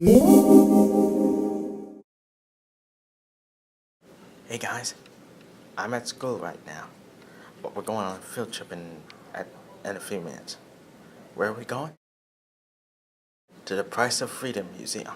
Hey guys, I'm at school right now, but we're going on a field trip in a few minutes. Where are we going? To the Price of Freedom Museum.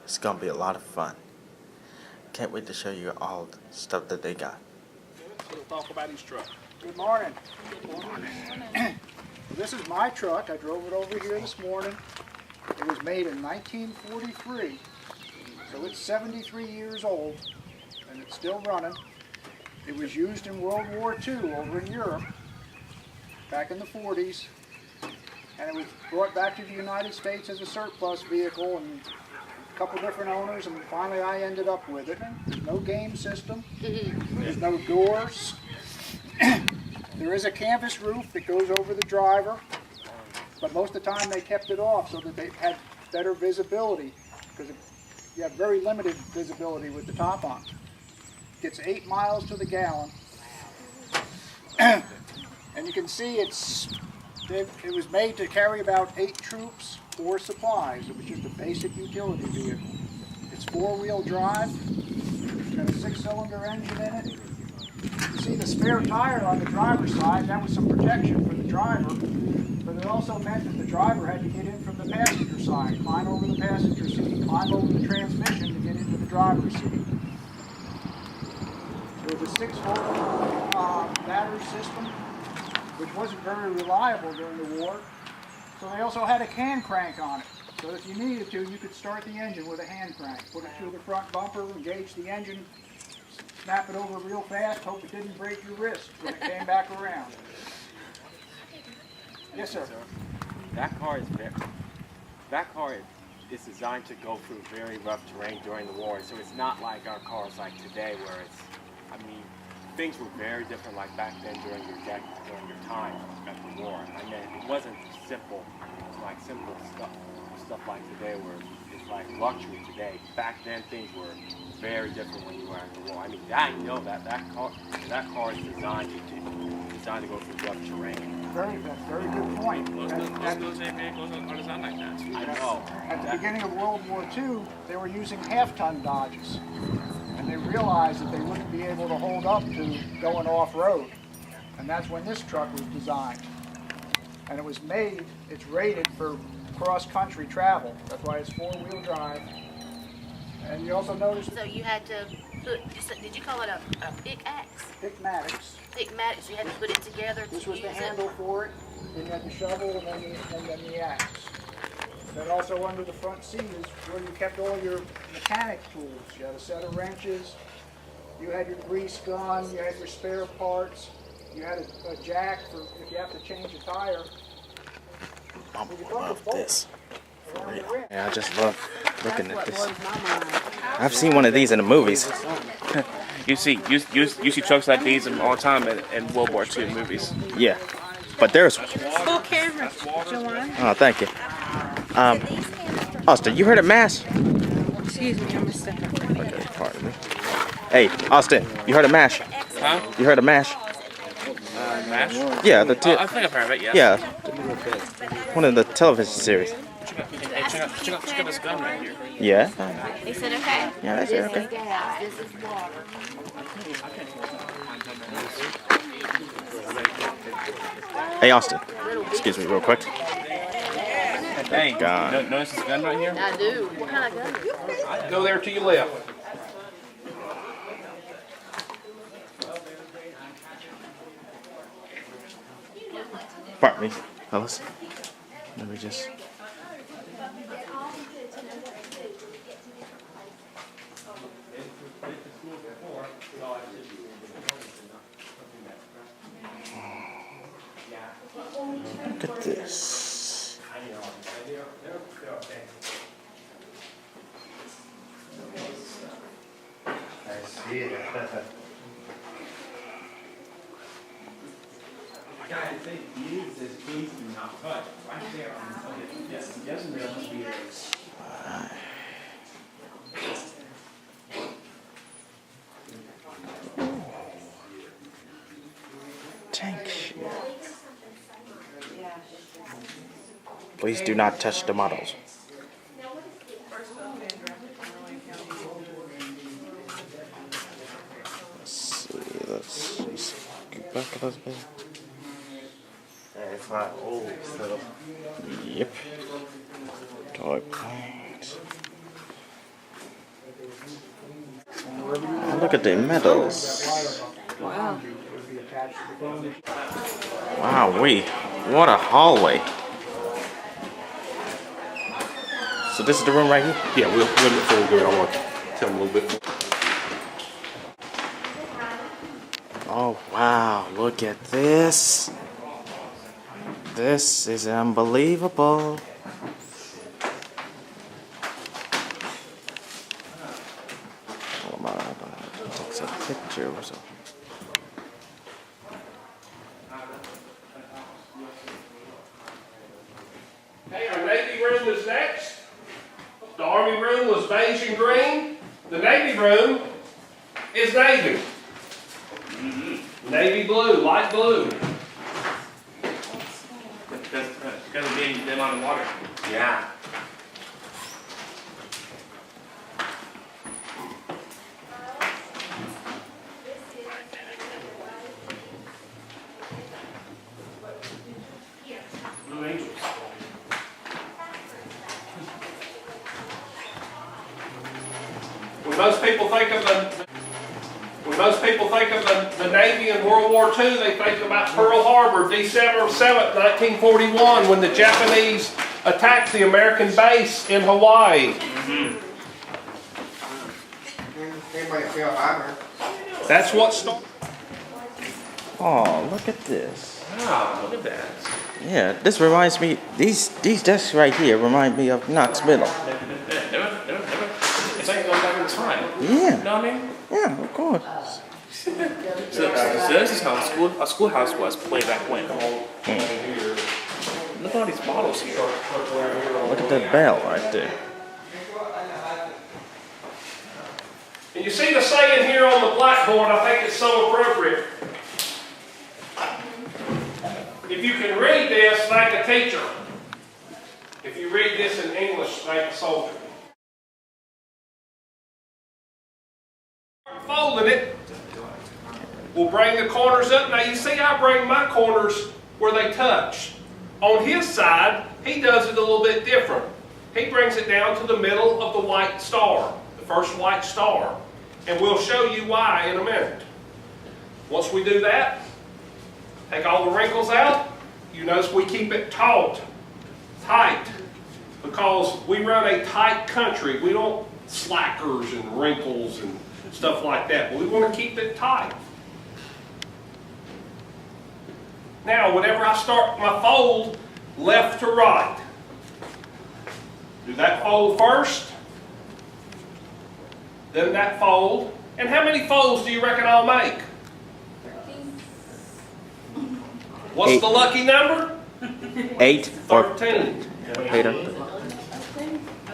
It's gonna be a lot of fun. Can't wait to show you all the stuff that they got. We'll talk about his truck. Good morning. Good morning. This is my truck. I drove it over here this morning. It was made in 1943, so it's 73 years old, and it's still running. It was used in World War II over in Europe, back in the 40s, and it was brought back to the United States as a surplus vehicle, and a couple different owners, and finally I ended up with it. There's no game system. There's no doors. There is a canvas roof that goes over the driver, but most of the time they kept it off so that they had better visibility, because you have very limited visibility with the top on. It gets 8 miles to the gallon, and you can see it was made to carry about 8 troops or supplies. It was just a basic utility vehicle. It's 4-wheel drive. It's got a 6-cylinder engine in it. You see the spare tire on the driver's side. That was some protection for the driver, but it also meant that the driver had to get in from the passenger side, climb over the passenger seat, climb over the transmission to get into the driver's seat. There was a 6-volt battery system, which wasn't very reliable during the war. So they also had a hand crank on it. So if you needed to, you could start the engine with a hand crank. Put it through the front bumper, engage the engine, snap it over real fast, hope it didn't break your wrist when it came back around. Yes, sir. That car is designed to go through very rough terrain during the war, so it's not like our cars like today where things were very different like back then during your time at the war. It wasn't simple stuff like today where it's like luxury today. Back then things were very different when you were in the war. I know that car is designed to go through rough terrain. Very good point. Most of those vehicles are designed like that. I know. At the beginning of World War II, they were using half-ton Dodges. And they realized that they wouldn't be able to hold up to going off-road. And that's when this truck was designed. And it was made, it's rated for cross-country travel. That's why it's 4-wheel drive. And you also notice... So you had to put, did you call it a pickaxe? Picmatics. Picmatics, you had to put it together to This was use the handle for it. Then you had the shovel and then the axe. Then also under the front seat is where you kept all your mechanic tools. You had a set of wrenches, you had your grease gun, you had your spare parts, you had a jack for if you have to change a tire. I love this. For real. Yeah, I just love looking at this. I've seen one of these in the movies. You see trucks like these all the time in World War II movies. Yeah, but there's... Full camera, Joanne. Oh, thank you. Austin, you heard of MASH? Excuse me, I'm a step up. Okay, pardon me. Hey, Austin, you heard of MASH? Huh? You heard of MASH? MASH? Yeah, I think I've heard of it, yeah. yeah, one of the television series. Check out this gun right here. Yeah. He said, okay. Yeah, that's it. Okay. Gas, this is water. Hey, Austin. Excuse me, real quick. Hey, God. notice this gun right here? I do. What kind of gun is it? Go there to your left. Pardon me, fellas. Let me just... Look at this. I see it. Guys, they use this please do not touch right there on yes, doesn't really be Tank shit. Please do not touch the models. Let's just get back a little bit. It's not old, so. Yep. Toy planes. Oh, look at the medals. Wow. Wow, what a hallway. So this is the room right here? Yeah, we'll before we go. I want to tell them a little bit more. Oh wow, look at this. This is unbelievable. Hold on, I'm gonna take some pictures. Hey, our Navy room is next. The Army room was beige and green. The Navy room is navy. Navy blue, light blue. Because of being them on the water. Yeah. Blue Angels. When most people think of the Navy in World War II, they think about Pearl Harbor, December 7th, 1941, when the Japanese attacked the American base in Hawaii. Anybody feel harbor? That's what started. Oh, look at this. Wow, look at that. Yeah, this reminds me, these desks right here remind me of Knoxville. It's like going back in time. Yeah, You know what I mean? yeah, of course. So this is how a schoolhouse was way back when. Look at all these models here. Look at that bell right there. And you see the saying here on the blackboard, I think it's so appropriate. If you can read this, thank a teacher. If you read this in English, thank a soldier. Folding it, we'll bring the corners up. Now you see I bring my corners where they touch. On his side, he does it a little bit different. He brings it down to the middle of the white star, the first white star. And we'll show you why in a minute. Once we do that, take all the wrinkles out. You notice we keep it taut, tight, because we run a tight country. We don't slackers and wrinkles and stuff like that. But we want to keep it tight. Now, whenever I start my fold, left to right. Do that fold first, then that fold. And how many folds do you reckon I'll make? What's 8. the lucky number? 8 or 13. 8 or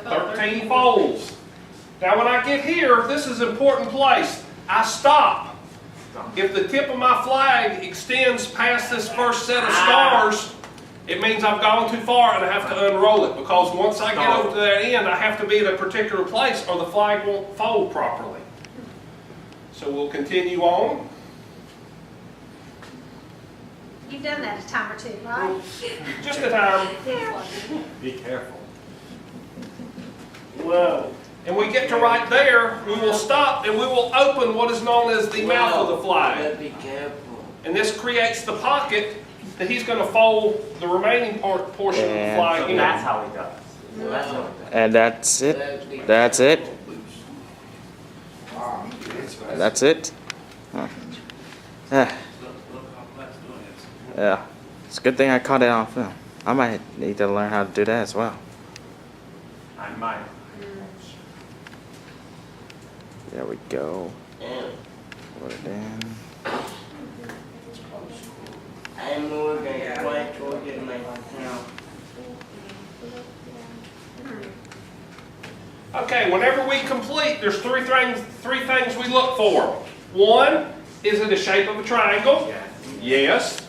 13 folds. Now when I get here, this is an important place. I stop. If the tip of my flag extends past this first set of stars, it means I've gone too far and I have to unroll it, because once I get over to that end, I have to be at a particular place or the flag won't fold properly. So we'll continue on. You've done that a time or two, right? Just a time. Be careful. Whoa. And we get to right there, we will stop and we will open what is known as the mouth of the flag. Be careful. And this creates the pocket that he's going to fold the remaining portion of the And flag in. That's how he does. So that's how he does. And that's it. That's it. That's it. Huh. Yeah. It's a good thing I caught it on film. I might need to learn how to do that as well. I might. There we go. Put it in. I'm more than quite told you myself. Okay, whenever we complete, there's three things we look for. One, is it the shape of a triangle? Yes.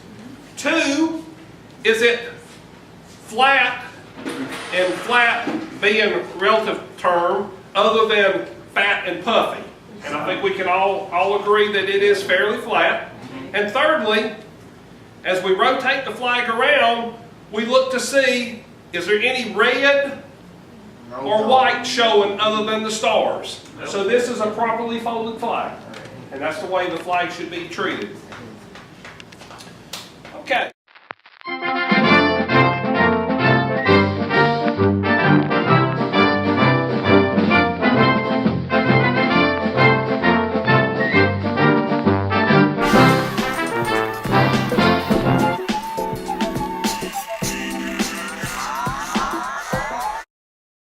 Two, is it flat and flat be in relative term other than fat and puffy. And I think we can all agree that it is fairly flat. And thirdly, as we rotate the flag around, we look to see, is there any red or white showing other than the stars? So this is a properly folded flag. And that's the way the flag should be treated.